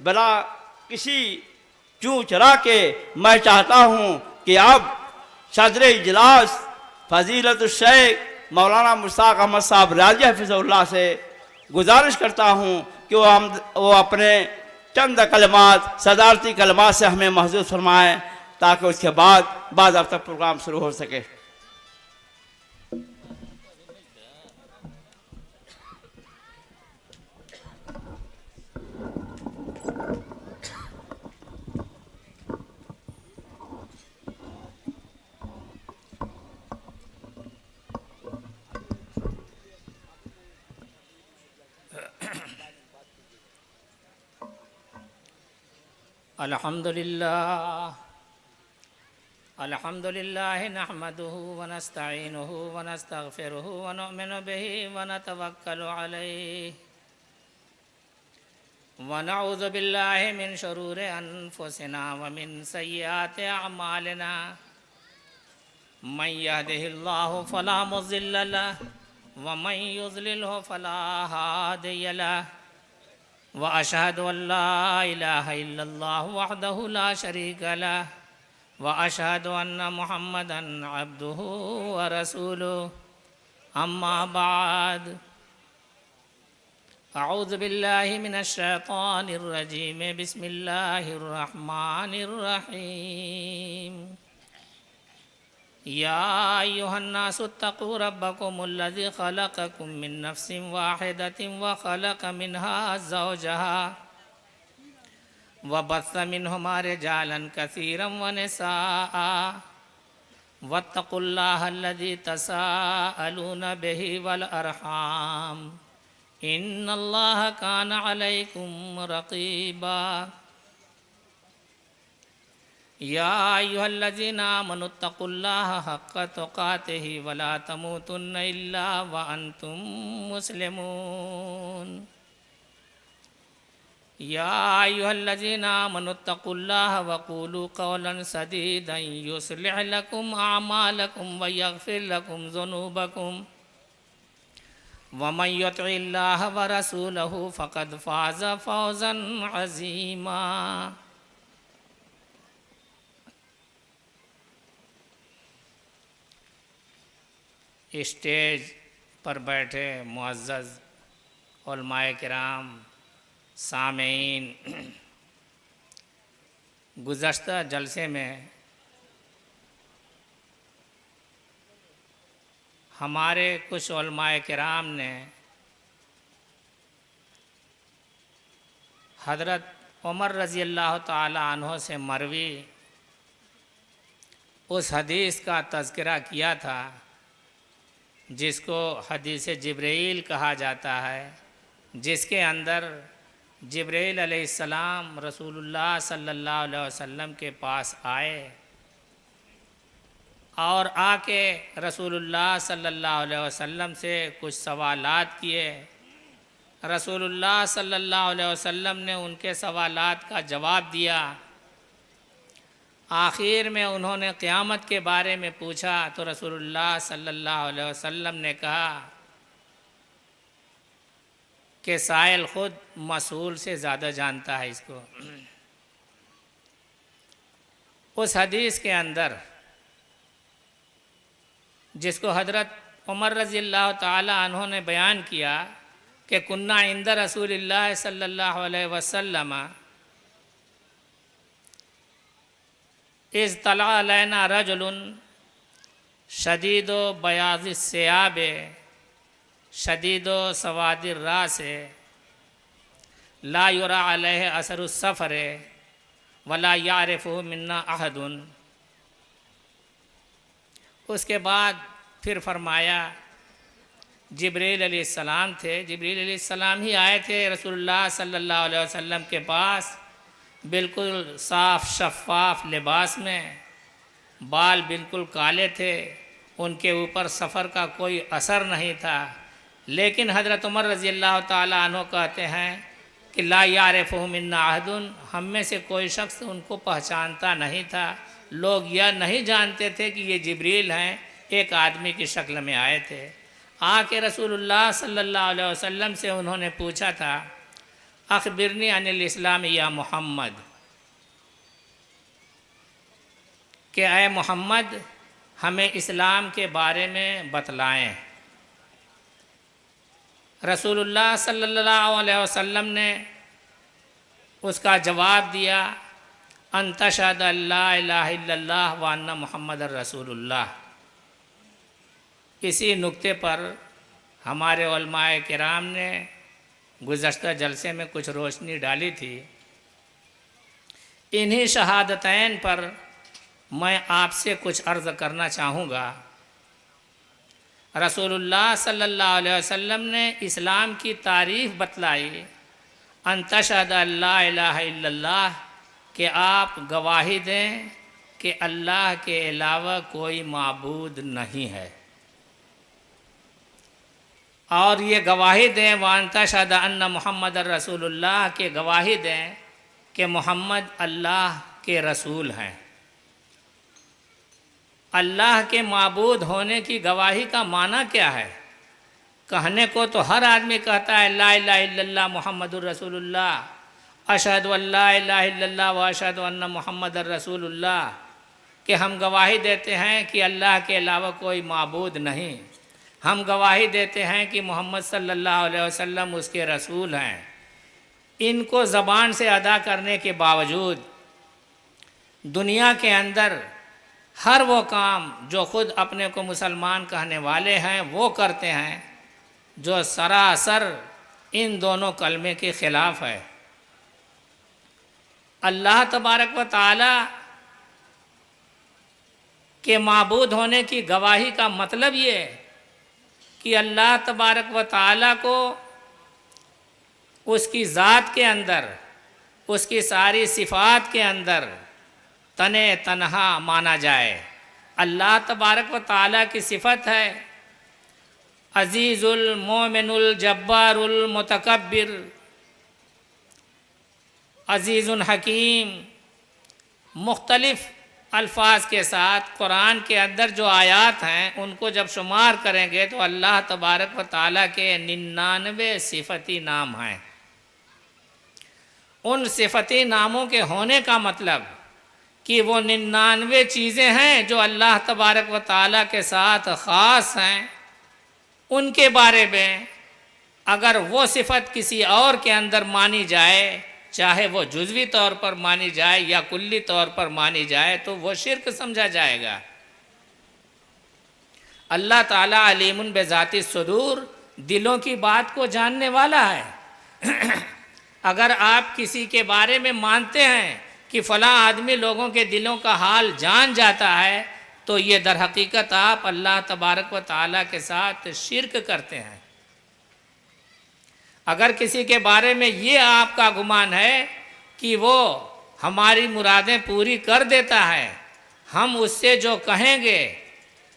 बिना किसी चूँ चरा के मैं चाहता हूँ कि अब सदर इजलास फजीलत शेख मौलाना मुश्ताक अहमद साहब राजी हफिज़ुल्लाह से गुजारिश करता हूँ कि वो अपने चंद कलमात सदारती कलमात से हमें महसूस फरमाएँ ताकि उसके बाद बाज़ाब्ता प्रोग्राम शुरू हो सके। अल्हम्दुलिल्लाह नहमदुहु व नस्तईनुहु व नस्तगफिरुहु व नुमिनु बिही व नतवक्कलु अलैहि व नऊज़ु बिल्लाहि मिन शुरूरि अनफुसिना व मिन सय्यिआति अअमालिना मन यहदिहिल्लाहु फला मुज़िल्ल लहु व मन युज़लिलहु फला हादिय लहु व अशहदु अल्ला इलाहा इल्लल्लाहु वहदहु ला शरीका लहु व अशहदु अन्ना मुहम्मदन अब्दुहु व रसूलुहु अम्मा बाद अऊज़ु बिल्लाहि मिनश शैतानिर रजीम बिस्मिल्लाहिर रहमानिर रहीम या अय्युहन्नासु इत्तक़ू रब्बकुमुल्लज़ी ख़लक़कुम मिन नफ़्सिन वाहिदतिन व ख़लक़ मिनहा ज़ौजहा व बस्स मिनहुमा रिजालन कसीरन व निसाअ वत्तक़ुल्लाहा अल्लज़ी तसाअलूना बिही वल अरहाम इन्नल्लाहा काना अलैकुम रक़ीबा या अय्युहल्लज़ीना आमनु इत्तक़ुल्लाहा हक़्क़ तुक़ातिही व ला तमूतुन्ना इल्ला व अंतुम मुस्लिमून या अय्युहल्लज़ीना आमनु इत्तक़ुल्लाहा व क़ूलू क़ौलन सदीदन युस्लिह लकुम अअमालकुम व यग़फ़िर लकुम ज़ुनूबकुम व मन युतिइल्लाहा व रसूलहु फ़क़द फ़ाज़ फ़ौज़न अज़ीमा। स्टेज पर बैठे मुअज़्ज़ज़ उलमाए किराम, सामीन, गुज़श्ता जलसे में हमारे कुछ उलमाए किराम ने हज़रत उमर रज़ी अल्लाह ताला अन्हो से मरवी उस हदीस का तज़किरा किया था जिसको हदीस जिब्रील कहा जाता है, जिसके अंदर जिब्रील अलैहिस्सलाम रसूलुल्लाह सल्लल्लाहु अलैहि वसल्लम के पास आए और आके रसूलुल्लाह सल्लल्लाहु अलैहि वसल्लम से कुछ सवालात किए। रसूलुल्लाह सल्लल्लाहु अलैहि वसल्लम ने उनके सवालात का जवाब दिया। आखिर में उन्होंने क़यामत के बारे में पूछा तो रसूलुल्लाह सल्लल्लाहु अलैहि वसल्लम ने कहा कि साइल ख़ुद मसूल से ज़्यादा जानता है इसको। उस हदीस के अंदर जिसको हज़रत उमर रज़ियल्लाहु ताला अन्हु ने बयान किया कि कुन्ना इंद रसूलिल्लाह सल्लल्लाहु अलैहि वसल्लम इज़ तला अलैना रजुलुन शदीदो बयाज़िस सियाबे शदीदो सवादिर रासे ला युरा अलैहि असरुस सफ़रे वला यारिफुहु मिन्ना अहदुन। उसके बाद फिर फरमाया जिब्रील अलैहिस्सलाम थे, जिब्रील अलैहिस्सलाम ही आए थे रसूलुल्लाह सल्लल्लाहु अलैहि वसल्लम के पास, बिल्कुल साफ़ शफ़ाफ़ लिबास में, बाल बिल्कुल काले थे, उनके ऊपर सफ़र का कोई असर नहीं था। लेकिन हज़रत उमर रज़ियल्लाहु ताला अन्हु कहते हैं कि ला यारिफुहु मिन्ना अहदुन, हम में से कोई शख्स उनको पहचानता नहीं था। लोग यह नहीं जानते थे कि ये जिब्रील हैं, एक आदमी की शक्ल में आए थे। आके रसूलुल्लाह सल्लल्लाहु अलैहि वसल्लम से उन्होंने पूछा था अखबिरनी अनिल इस्लाम या मोहम्मद, कि ऐ मोहम्मद हमें इस्लाम के बारे में बतलाएं। रसूलुल्लाह सल्लल्लाहु अलैहि वसल्लम ने उसका जवाब दिया, अन तशहद अल्ला इलाहा इल्लल्लाह व अन्ना मुहम्मदर रसूलुल्लाह। इसी नुक्ते पर हमारे उलमाए किराम ने गुज़श्ता जलसे में कुछ रोशनी डाली थी। इन्हीं शहादतैन पर मैं आपसे कुछ अर्ज़ करना चाहूँगा। रसूलुल्लाह सल्लल्लाहु अलैहि वसल्लम ने इस्लाम की तारीफ़ बतलाई, अन तशहद अल्ला इलाहा इल्लल्लाह, कि आप गवाही दें कि अल्लाह के अलावा कोई माबूद नहीं है, और ये गवाही दें वान तशहद अन्ना मुहम्मद रसूलुल्लाह, के गवाही दें कि मोहम्मद अल्लाह के रसूल हैं। अल्लाह के माबूद होने की गवाही का माना क्या है? कहने को तो हर आदमी कहता है ला इलाहा इल्लल्लाह मुहम्मदुर रसूलुल्लाह, अशहदु अल्ला इलाहा इल्लल्लाह व अशहदु अन्ना मुहम्मदर रसूलुल्लाह, कि हम गवाही देते हैं कि अल्लाह के अलावा कोई माबूद नहीं, हम गवाही देते हैं कि मोहम्मद सल्लल्लाहु अलैहि वसल्लम उसके रसूल हैं। इनको ज़बान से अदा करने के बावजूद दुनिया के अंदर हर वो काम जो ख़ुद अपने को मुसलमान कहने वाले हैं वो करते हैं, जो सरासर इन दोनों कलमे के ख़िलाफ़ है। अल्लाह तबारक व तआला के माबूद होने की गवाही का मतलब ये कि अल्लाह तबारक व तआला को उसकी ज़ात के अंदर, उसकी सारी सिफ़ात के अंदर तने तनहा माना जाए। अल्लाह तबारक व तआला की सिफ़त है अज़ीज़ुल मोमिनुल जब्बारुल मुतकब्बिर, अज़ीज़ुन हकीम। मुख्तलिफ़ अल्फाज के साथ कुरान के अंदर जो आयात हैं उनको जब शुमार करेंगे तो अल्लाह तबारक व तआला के 99 सिफ़ती नाम हैं। उन सिफ़ती नामों के होने का मतलब कि वो 99 चीज़ें हैं जो अल्लाह तबारक व तआला के साथ ख़ास हैं। उनके बारे में अगर वो सिफ़त किसी और के अंदर मानी जाए, चाहे वो जुज़वी तौर पर मानी जाए या कुल्ली तौर पर मानी जाए, तो वो शिर्क समझा जाएगा। अल्लाह ताला अलीमुन बेज़ाति सुदूर, दिलों की बात को जानने वाला है। अगर आप किसी के बारे में मानते हैं कि फ़लाँ आदमी लोगों के दिलों का हाल जान जाता है, तो ये दर हकीकत आप अल्लाह तबारक व तआला के साथ शिर्क करते हैं। अगर किसी के बारे में ये आपका गुमान है कि वो हमारी मुरादें पूरी कर देता है, हम उससे जो कहेंगे,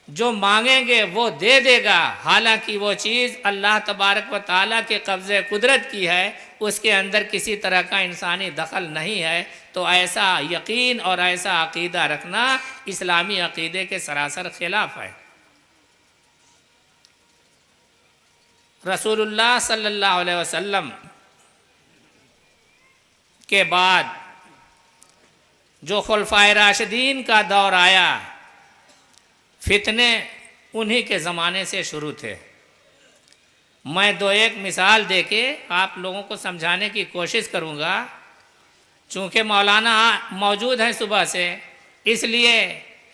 जो मांगेंगे वो दे देगा, हालांकि वो चीज़ अल्लाह तबारक व तआला के कब्ज़े कुदरत की है, उसके अंदर किसी तरह का इंसानी दखल नहीं है, तो ऐसा यकीन और ऐसा अक़ीदा रखना इस्लामी अक़ीदे के सरासर ख़िलाफ़ है। रसूलुल्लाह सल्लल्लाहु अलैहि वसल्लम के बाद जो खुलफ़ाए राशिदीन का दौर आया, फितने उन्हीं के ज़माने से शुरू थे। मैं दो एक मिसाल देके आप लोगों को समझाने की कोशिश करूँगा। चूँकि मौलाना मौजूद हैं सुबह से, इसलिए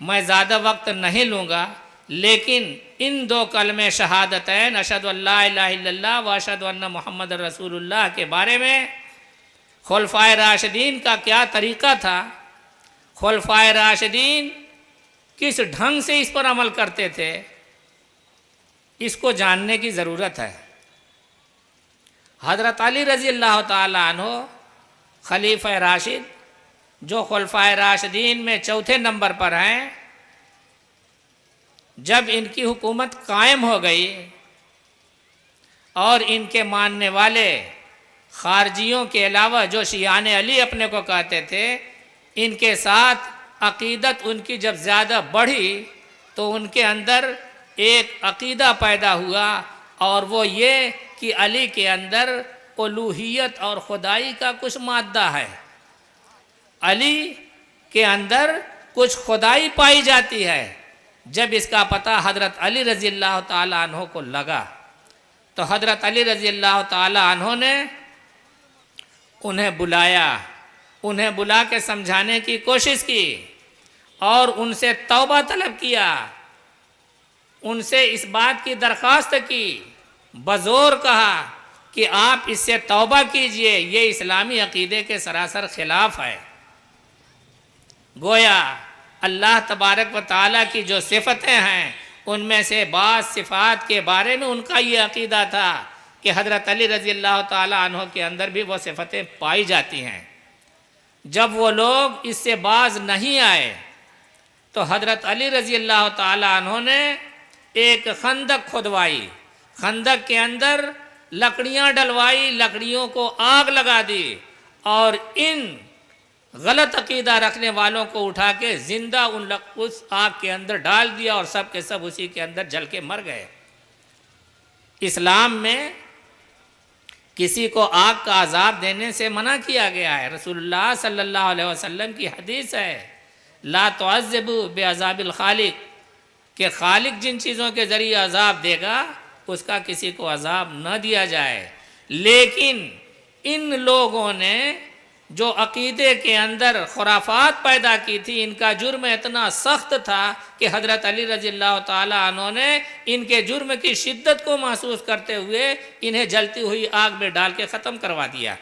मैं ज़्यादा वक्त नहीं लूँगा, लेकिन इन दो कलमे शहादतैन अशहदु अल्ला इलाहा इल्लल्लाह व अशहदु अन्ना मुहम्मद रसूलुल्लाह के बारे में, खुलफ़ाए राशिदीन का क्या तरीक़ा था, खुलफ़ाए राशिदीन किस ढंग से इस पर अमल करते थे, इसको जानने की ज़रूरत है। हज़रत अली रज़ी अल्लाह ताला अन्हु खलीफ़ा राशिद, जो खुलफ़ाए राशिदीन में चौथे नंबर पर हैं, जब इनकी हुकूमत कायम हो गई और इनके मानने वाले खारजियों के अलावा जो शियान अली अपने को कहते थे, इनके साथ अक़ीदत उनकी जब ज़्यादा बढ़ी तो उनके अंदर एक अक़ीदा पैदा हुआ, और वो ये कि अली के अंदर उलूहियत और खुदाई का कुछ मादा है, अली के अंदर कुछ खुदाई पाई जाती है। जब इसका पता हज़रत अली रज़ी अल्लाह ताला अन्हो को लगा तो हज़रत अली रज़ी अल्लाह ताला अन्हो ने उन्हें बुलाया, उन्हें बुला के समझाने की कोशिश की और उनसे तौबा तलब किया, उनसे इस बात की दरख्वास्त की, बज़ोर कहा कि आप इससे तौबा कीजिए, ये इस्लामी अक़ीदे के सरासर ख़िलाफ़ है। गोया अल्लाह तबारक व तआला की जो सिफ़तें हैं उनमें से बाज़ सिफ़ात के बारे में उनका ये अक़ीदा था कि हज़रत अली रज़ी अल्लाह ताला अन्हो के अंदर भी वो सिफ़तें पाई जाती हैं। जब वो लोग इससे बाज नहीं आए तो हज़रत अली रज़ी अल्लाह ताला अन्हो ने एक खंदक खुदवाई, खंदक के अंदर लकड़ियाँ डलवाई, लकड़ियों को आग लगा दी और इन गलत अकीदा रखने वालों को उठा के जिंदा उस आग के अंदर डाल दिया और सब के सब उसी के अंदर जल के मर गए। इस्लाम में किसी को आग का अजाब देने से मना किया गया है। रसूलुल्लाह सल्लल्लाहु अलैहि वसल्लम की हदीस है, ला तुअज़्ज़िबू बिअज़ाबिल खालिक, कि खालिक जिन चीज़ों के ज़रिए अजाब देगा उसका किसी को अजाब न दिया जाए। लेकिन इन लोगों ने जो अक़ीदे के अंदर खुराफात पैदा की थी, इनका जुर्म इतना सख्त था कि हज़रत अली रज़ी अल्लाह ताला अन्हो ने इनके जुर्म की शिद्दत को महसूस करते हुए इन्हें जलती हुई आग में डाल के ख़त्म करवा दिया।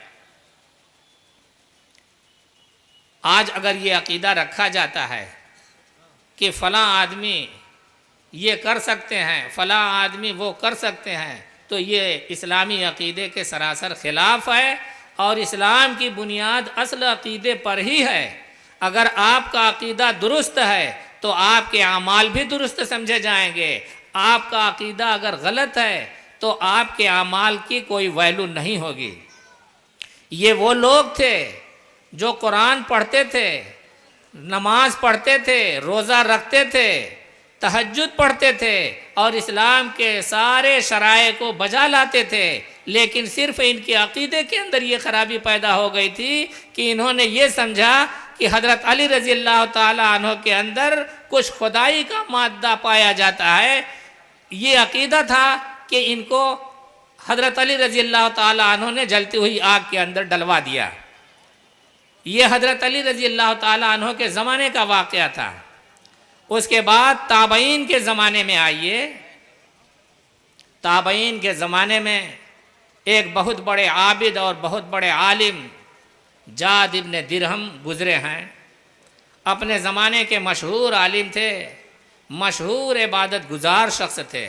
आज अगर ये अक़ीदा रखा जाता है कि फ़लाँ आदमी ये कर सकते हैं, फ़लाँ आदमी वो कर सकते हैं, तो ये इस्लामी अक़ीदे के सरासर ख़िलाफ़ है और इस्लाम की बुनियाद असल अक़ीदे पर ही है। अगर आपका अक़ीदा दुरुस्त है तो आपके अमाल भी दुरुस्त समझे जाएंगे। आपका अक़ीदा अगर गलत है तो आपके अमाल की कोई वैल्यू नहीं होगी। ये वो लोग थे जो कुरान पढ़ते थे, नमाज पढ़ते थे, रोज़ा रखते थे, तहज्जुद पढ़ते थे और इस्लाम के सारे शराए को बजा लाते थे, लेकिन सिर्फ इनके अक़ीदे के अंदर ये ख़राबी पैदा हो गई थी कि इन्होंने ये समझा कि हज़रत अली रज़ी अल्लाह ताला अन्हो के अंदर कुछ खुदाई का मादा पाया जाता है। ये अक़ीदा था कि इनको हज़रत अली रज़ी अल्लाह ताला अन्हो ने जलती हुई आग के अंदर डलवा दिया। ये हज़रत अली रज़ी अल्लाह ताला अन्हो के ज़माने का वाक़या था। उसके बाद ताबईन के ज़माने में आइए, ताबईन के ज़माने में एक बहुत बड़े आबिद और बहुत बड़े आलिम जाद इब्न दिरहम गुज़रे हैं। अपने ज़माने के मशहूर आलिम थे, मशहूर इबादत गुज़ार शख्स थे।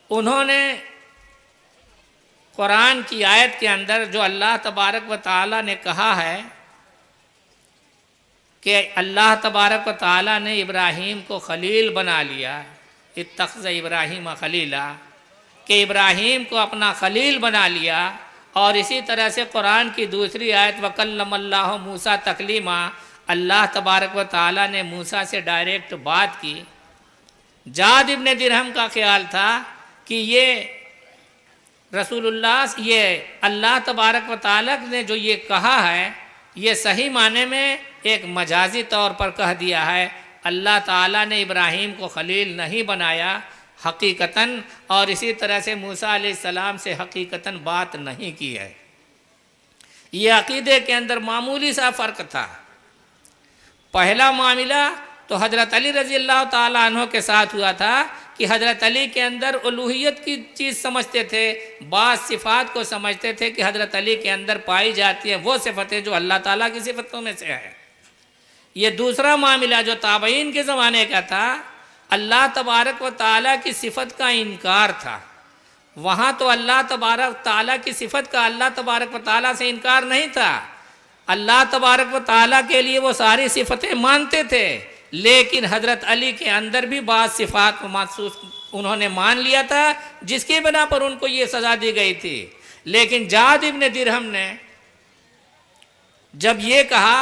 उन्होंने कुरान की आयत के अंदर जो अल्लाह तबारक व तआला ने कहा है कि अल्लाह तबारक व तआला ने इब्राहीम को खलील बना लिया, इत्तख़ज़ इब्राहीम खलीला, कि इब्राहीम को अपना खलील बना लिया। और इसी तरह से कुरान की दूसरी आयत वकल्लमल्लाहु मूसा तकलीमा, अल्लाह तबारक व तआला ने मूसा से डायरेक्ट बात की। जाद इब्न दिरहम का ख्याल था कि ये रसूलुल्लाह, ये अल्लाह तबारक व तआला ने जो ये कहा है ये सही माने में एक मजाजी तौर पर कह दिया है। अल्लाह ताला ने इब्राहीम को खलील नहीं बनाया हकीकतन, और इसी तरह से मूसा अलैहिस्सलाम से हकीकतन बात नहीं की है। ये अक़ीदे के अंदर मामूली सा फ़र्क था। पहला मामला तो हज़रत अली रज़ी अल्लाह ताला अन्हो के साथ हुआ था कि हज़रत अली के अंदर उलूहियत की चीज़ समझते थे, बाज़ सिफ़ात को समझते थे कि हज़रत अली के अंदर पाई जाती हैं वो सिफ़तें जो अल्लाह ताला की सिफ़तों में से है। ये दूसरा मामला जो ताबईन के ज़माने का था, अल्लाह तबारक व तआला की सिफ़त का इनकार था। वहाँ तो अल्लाह तबारक तआला की सिफ़त का अल्लाह तबारक व तआला से इनकार नहीं था। अल्लाह तबारक व तआला के लिए वो सारी सिफ़तें मानते थे, लेकिन हज़रत अली के अंदर भी बाज़ सिफ़ात को महसूस उन्होंने मान लिया था, जिसकी बिना पर उनको ये सज़ा दी गई थी। लेकिन जाद इब्न दिरहम ने जब ये कहा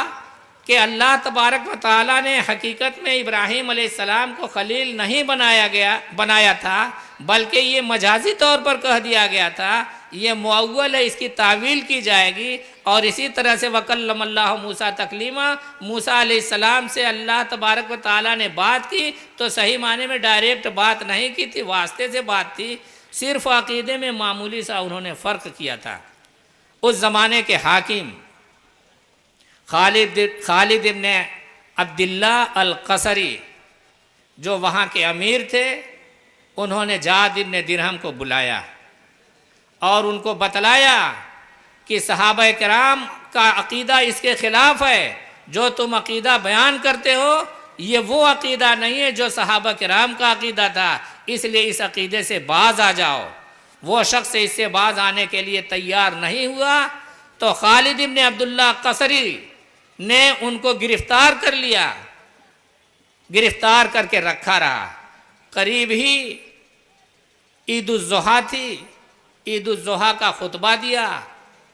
कि अल्लाह तबारक व तआला ने हकीकत में इब्राहीम अलैहिस्सलाम को खलील नहीं बनाया था, बल्कि ये मजाजी तौर पर कह दिया गया था, ये मुअव्वल है, इसकी तावील की जाएगी। और इसी तरह से वकल्लमल्लाहु मूसा तकलीमा, मूसा अलैहिस्सलाम से अल्लाह तबारक व तआला ने बात की तो सही माने में डायरेक्ट बात नहीं की थी, वास्ते से बात थी। सिर्फ अकीदे में मामूली सा उन्होंने फ़र्क किया था। उस ज़माने के हाकिम खालिद इब्न अब्दुल्ला अल कसरी जो वहाँ के अमीर थे, उन्होंने जाद इब्न दिरहम को बुलाया और उनको बतलाया कि सहाबा किराम का अकीदा इसके ख़िलाफ़ है, जो तुम अकीदा बयान करते हो ये वो अकीदा नहीं है जो सहाबा किराम का अकीदा था, इसलिए इस अकीदे से बाज आ जाओ। वो शख्स इससे बाज आने के लिए तैयार नहीं हुआ तो खालिद इब्न अब्दुल्ला कसरी ने उनको गिरफ्तार कर लिया, गिरफ्तार करके रखा रहा। करीब ही ईद-उज़-ज़ुहा थी, ईद-उज़-ज़ुहा का खुतबा दिया।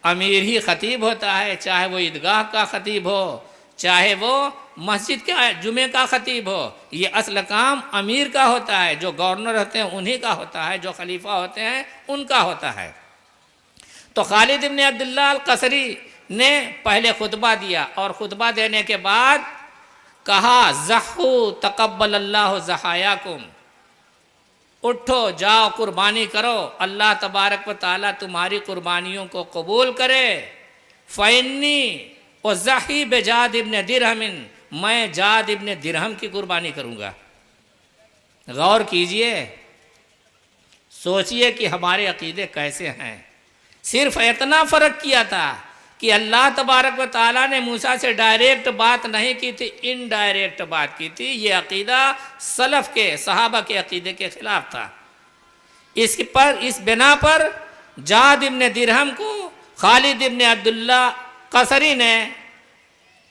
अमीर ही ख़तीब होता है, चाहे वो ईदगाह का ख़तीब हो, चाहे वो मस्जिद का जुमे का ख़तीब हो। ये असल काम अमीर का होता है, जो गवर्नर होते हैं उन्हीं का होता है, जो खलीफा होते हैं उनका होता है। तो खालिद इब्न अब्दुल्ला अल कसरी ने पहले खुतबा दिया और ख़ुतबा देने के बाद कहा, ज़हू तक़ब्बलल्लाहु ज़हायाकुम, उठो जाओ कुर्बानी करो, अल्लाह तबारक व ताला तुम्हारी कुर्बानियों को कबूल करे। फ़इन्नी और ज़ही बेजाद इब्न दिरहमिन, मैं जाद इब्न दिरहम की कुर्बानी करूँगा। गौर कीजिए, सोचिए कि हमारे अकीदे कैसे हैं। सिर्फ इतना फ़र्क किया था कि अल्लाह तबारक व ताला ने मूसा से डायरेक्ट बात नहीं की थी, इनडायरेक्ट बात की थी। ये अकीदा सलफ़ के सहाबा के अकीदे के ख़िलाफ़ था। इस बिना पर जाद इब्न दिरहम को खालिद इब्न अब्दुल्ला कसरी ने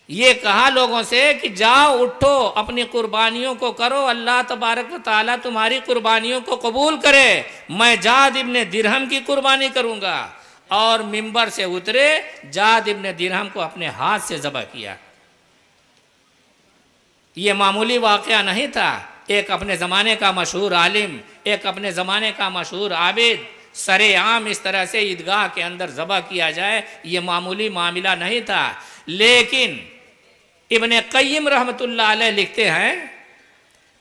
ये कहा लोगों से कि जाओ उठो अपनी कुर्बानियों को करो, अल्लाह तबारक व ताला तुम्हारी कुर्बानियों को कबूल करे। मैं जाद इब्न दिरहम की कुर्बानी करूँगा। और मिंबर से उतरे, जाद इब्न दिरहम को अपने हाथ से ज़बह किया। ये मामूली वाक़या नहीं था। एक अपने ज़माने का मशहूर आलिम, एक अपने ज़माने का मशहूर आबिद, सरेआम इस तरह से ईदगाह के अंदर ज़बह किया जाए, ये मामूली मामला नहीं था। लेकिन इब्न क़य्यिम रहमतुल्लाह अलैह लिखते हैं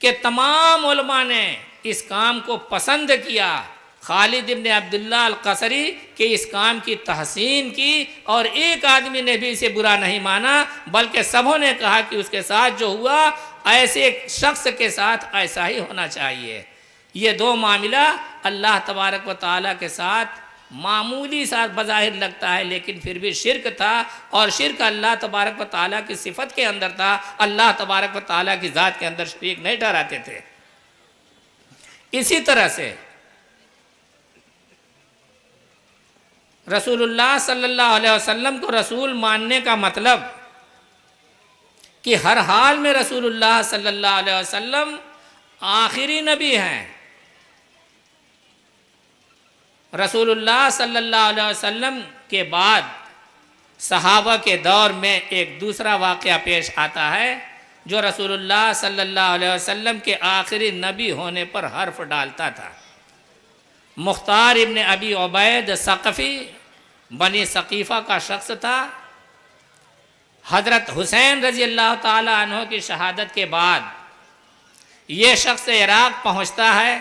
कि तमाम उलमा ने इस काम को पसंद किया, खालिद इब्न अब्दुल्ला अल कसरी के इस काम की तहसीन की, और एक आदमी ने भी इसे बुरा नहीं माना, बल्कि सबों ने कहा कि उसके साथ जो हुआ ऐसे शख्स के साथ ऐसा ही होना चाहिए। ये दो मामला अल्लाह तबारक व ताला के साथ मामूली सा बज़ाहिर लगता है, लेकिन फिर भी शिरक था, और शिरक अल्लाह तबारक व ताला की सिफत के अंदर था। अल्लाह तबारक व ताला की ज़ात के अंदर शरीक नहीं ठहराते थे। इसी तरह से रसूलुल्लाह सल्लल्लाहु अलैहि वसल्लम को रसूल मानने का मतलब कि हर हाल में रसूलुल्लाह सल्लल्लाहु अलैहि वसल्लम आखिरी नबी हैं। रसूलुल्लाह सल्लल्लाहु अलैहि वसल्लम के बाद सहाबा के दौर में एक दूसरा वाक़या पेश आता है, जो रसूलुल्लाह सल्लल्लाहु अलैहि वसल्लम के आखिरी नबी होने पर हर्फ डालता था। मुख्तार इब्न अबी उबैद सक़फ़ी बनी सक़ीफ़ा का शख्स था। हज़रत हुसैन रज़ी अल्लाह ताला अन्हो की शहादत के बाद ये शख्स इराक़ पहुँचता है।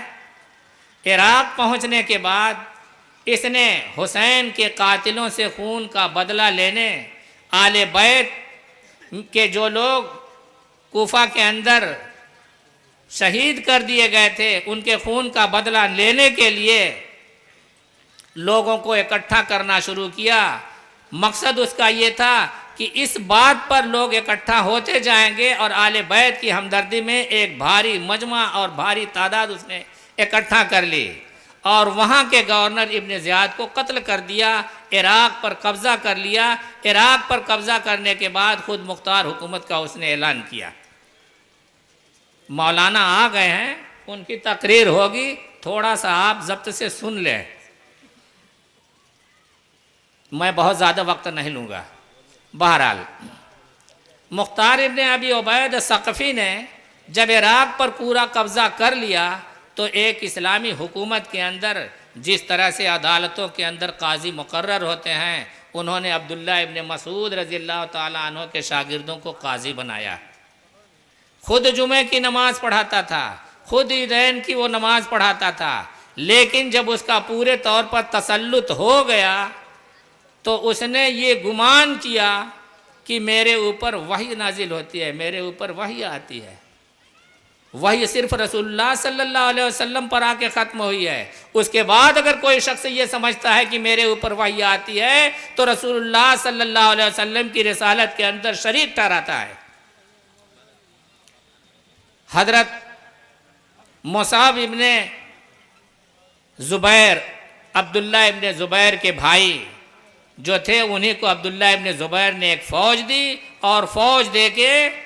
इराक़ पहुँचने के बाद इसने हुसैन के कातिलों से खून का बदला लेने, आले बैत के जो लोग कूफा के अंदर शहीद कर दिए गए थे उनके खून का बदला लेने के लिए लोगों को इकट्ठा करना शुरू किया। मकसद उसका ये था कि इस बात पर लोग इकट्ठा होते जाएंगे और आले बैत की हमदर्दी में एक भारी मजमा और भारी तादाद उसने इकट्ठा कर ली, और वहाँ के गवर्नर इब्न ज़ियाद को कत्ल कर दिया। इराक़ पर कब्ज़ा कर लिया। इराक़ पर कब्ज़ा करने के बाद ख़ुद मुख्तार हुकूमत का उसने ऐलान किया। मौलाना आ गए हैं, उनकी तकरीर होगी, थोड़ा सा आप ज़ब्त से सुन लें, मैं बहुत ज़्यादा वक्त नहीं लूँगा। बहरहाल मुख्तार इब्न अबी उबैद सक़फ़ी ने जब इराक़ पर पूरा कब्ज़ा कर लिया तो एक इस्लामी हुकूमत के अंदर जिस तरह से अदालतों के अंदर काजी मुकर्रर होते हैं, उन्होंने अब्दुल्ला इब्न मसूद रज़ियल्लाहु ताला अन्हु के शागिर्दों को काजी बनाया। खुद जुमे की नमाज पढ़ाता था, खुद ईदैन की वो नमाज पढ़ाता था, लेकिन जब उसका पूरे तौर पर तसल्लुत हो गया तो उसने ये गुमान किया कि मेरे ऊपर वही नाजिल होती है, मेरे ऊपर वही आती है। वही सिर्फ रसूलुल्लाह सल्लल्लाहु अलैहि वसल्लम पर आके ख़त्म हुई है। उसके बाद अगर कोई शख्स ये समझता है कि मेरे ऊपर वही आती है तो रसूलुल्लाह सल्लल्लाहु अलैहि वसल्लम की रिसालत के अंदर शरीक ठहराता है। हजरत मुसाब इब्ने ज़ुबैर, अब्दुल्ला इब्ने ज़ुबैर के भाई जो थे, उन्हीं को अब्दुल्ला इब्ने ज़ुबैर ने एक फ़ौज दी और फ़ौज दे के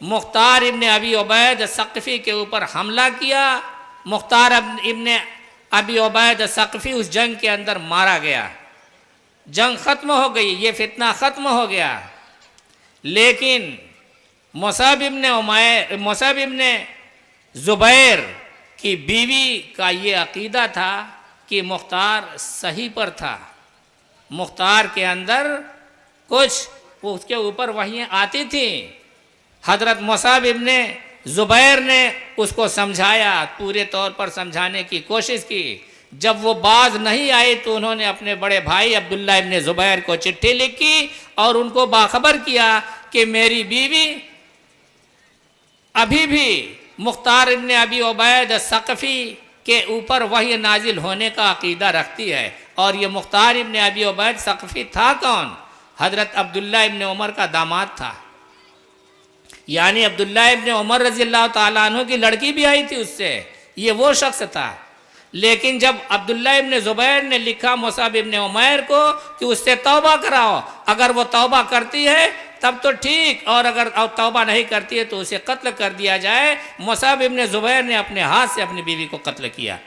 मुख्तार इब्ने अबी उबैद सक़फ़ी के ऊपर हमला किया। मुख्तार इब्ने अबी उबैद सक़फ़ी उस जंग के अंदर मारा गया। जंग ख़त्म हो गई, ये फितना ख़त्म हो गया। लेकिन मुसाब इब्ने ज़ुबैर की बीवी का ये अक़ीदा था कि मुख्तार सही पर था, मुख्तार के अंदर कुछ उसके ऊपर वही आती थी। हज़रत मुसाब इब्ने ज़ुबैर ने उसको समझाया, पूरे तौर पर समझाने की कोशिश की। जब वो बाज नहीं आई तो उन्होंने अपने बड़े भाई अब्दुल्ला इब्ने ज़ुबैर को चिट्ठी लिखी और उनको बाखबर किया कि मेरी बीवी अभी भी मुख्तार इब्ने अबी उबैद सक़फ़ी के ऊपर वही नाजिल होने का अक़ीदा रखती है। और ये मुख्तार इब्ने अबी उबैद सक़फ़ी था कौन? हज़रत अब्दुल्ला इब्ने उमर का दामाद था, यानी अब्दुल्ला इब्ने उमर रज़ियल्लाहु ताला अन्हु की लड़की भी आई थी उससे, ये वो शख्स था। लेकिन जब अब्दुल्ला इब्ने ज़ुबैर ने लिखा मुसाब इब्ने उमैर को कि उससे तौबा कराओ, अगर वो तौबा करती है तब तो ठीक, और अगर तौबा नहीं करती है तो उसे कत्ल कर दिया जाए, मुसाब इब्ने ज़ुबैर ने अपने हाथ से अपनी बीवी को कत्ल किया।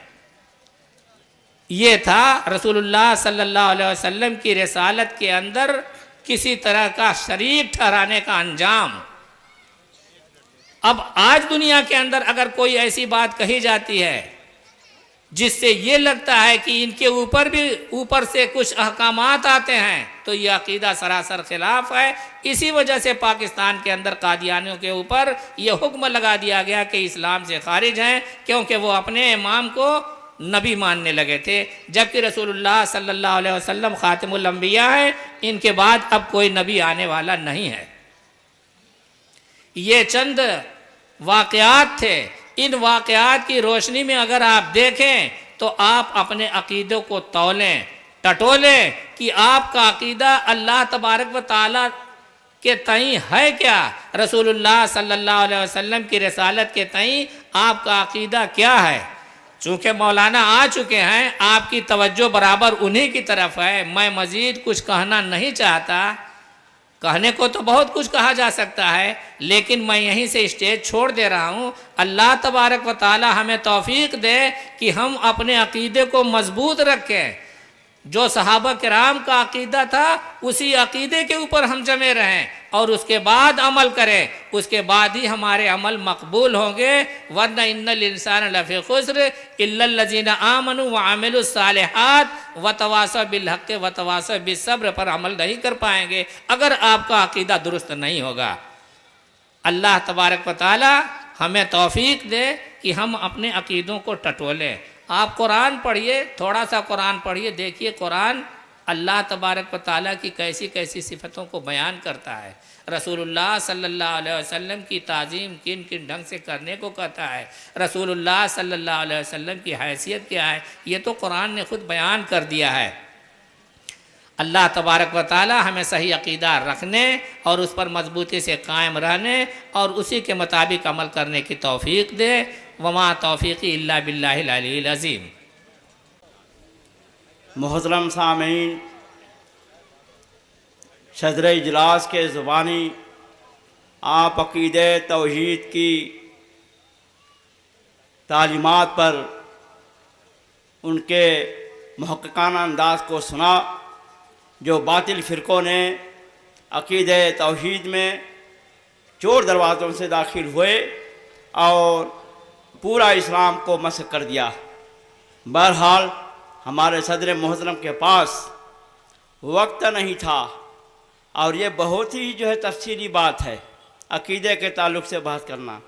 ये था रसूलुल्लाह सल्लल्लाहु अलैहि वसल्लम की रिसालत के अंदर किसी तरह का शरीक ठहराने का अंजाम। अब आज दुनिया के अंदर अगर कोई ऐसी बात कही जाती है जिससे ये लगता है कि इनके ऊपर भी ऊपर से कुछ अहकामात आते हैं, तो ये अकीदा सरासर खिलाफ है। इसी वजह से पाकिस्तान के अंदर कादियानियों के ऊपर ये हुक्म लगा दिया गया कि इस्लाम से खारिज हैं, क्योंकि वो अपने इमाम को नबी मानने लगे थे, जबकि रसूलुल्लाह सल्लल्लाहु अलैहि वसल्लम खातिमुल अंबिया है, इनके बाद अब कोई नबी आने वाला नहीं है। ये चंद वाक़यात थे। इन वाक़यात की रोशनी में अगर आप देखें तो आप अपने अक़ीदों को तौलें, टटोलें कि आपका अक़ीदा अल्लाह तबारक व तआला के तई है क्या, रसूलुल्लाह सल्लल्लाहु अलैहि वसल्लम की रिसालत के तई आपका अक़ीदा क्या है। चूँकि मौलाना आ चुके हैं, आपकी तवज्जो बराबर उन्हीं की तरफ है। मैं मज़ीद कुछ कहना नहीं चाहता, कहने को तो बहुत कुछ कहा जा सकता है, लेकिन मैं यहीं से स्टेज छोड़ दे रहा हूँ। अल्लाह तबारक व तआला हमें तौफीक दे कि हम अपने अक़ीदे को मजबूत रखें। जो सहाबा किराम का अक़ीदा था उसी अक़ीदे के ऊपर हम जमे रहें और उसके बाद अमल करें, उसके बाद ही हमारे अमल मकबूल होंगे। वरना इन्नल इंसान लफ़ी खुस्र इल्लल लज़ीना आमनु व अमिलुस सालिहात व तवासौ बिल हक़्क़ि व तवासौ बिस सब्र पर अमल नहीं कर पाएंगे अगर आपका अक़ीदा दुरुस्त नहीं होगा। अल्लाह तबारक व तआला हमें तौफीक दे कि हम अपने अक़ीदों को टटोलें। आप कुरान पढ़िए, थोड़ा सा कुरान पढ़िए, देखिए कुरान अल्लाह तबारक व तआला की कैसी कैसी सिफ़तों को बयान करता है। रसूलुल्लाह सल्लल्लाहु अलैहि वसल्लम की ताज़ीम किन किन ढंग से करने को कहता है, रसूलुल्लाह सल्लल्लाहु अलैहि वसल्लम की हैसियत क्या है, ये तो कुरान ने खुद बयान कर दिया है। अल्लाह तबारक व तआला हमें सही अक़ीदा रखने और उस पर मजबूती से कायम रहने और उसी के मुताबिक अमल करने की तौफ़ीक दे। वमा तौफ़ीक़ी इल्ला बिल्लाहिल अलील अज़ीम। मोहतरम सामीन, सदर इजलास के ज़ुबानी आप अक़ीदे तौहीद की तालीमात पर उनके मुहक्किकाना अंदाज़ को सुना। जो बातिल फ़िरक़ों ने अक़ीदे तौहीद में चोर दरवाज़ों से दाखिल हुए और पूरा इस्लाम को मस्क कर दिया। बहरहाल हमारे सदर मोहतरम के पास वक्त नहीं था, और ये बहुत ही जो है तफसीली बात है अक़ीदे के ताल्लुक़ से बात करना।